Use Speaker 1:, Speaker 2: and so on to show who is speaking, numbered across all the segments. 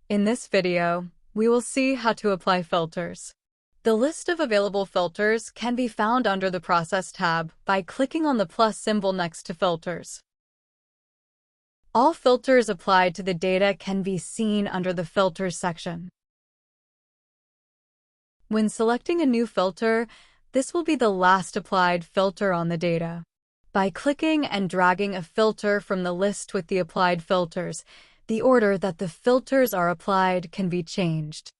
Speaker 1: In this video, we will see how to apply filters. The list of available filters can be found under the Process tab by clicking on the plus symbol next to Filters. All filters applied to the data can be seen under the Filters section. When selecting a new filter, this will be the last applied filter on the data. By clicking and dragging a filter from the list with the applied filters, the order that the filters are applied can be changed.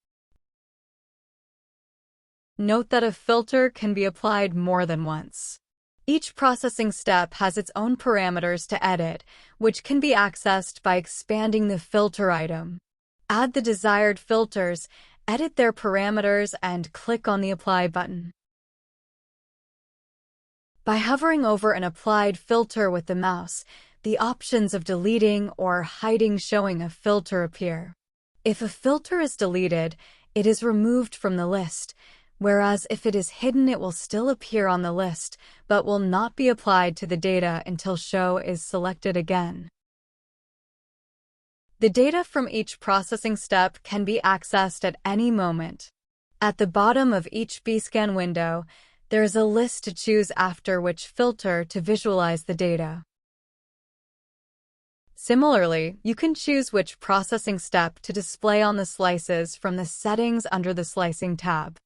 Speaker 1: Note that a filter can be applied more than once. Each processing step has its own parameters to edit, which can be accessed by expanding the filter item. Add the desired filters, edit their parameters, and click on the Apply button. By hovering over an applied filter with the mouse, the options of deleting or hiding showing a filter appear. If a filter is deleted, it is removed from the list, whereas if it is hidden, it will still appear on the list, but will not be applied to the data until Show is selected again. The data from each processing step can be accessed at any moment. At the bottom of each BScan window, there is a list to choose after which filter to visualize the data. Similarly, you can choose which processing step to display on the slices from the Settings under the Slicing tab.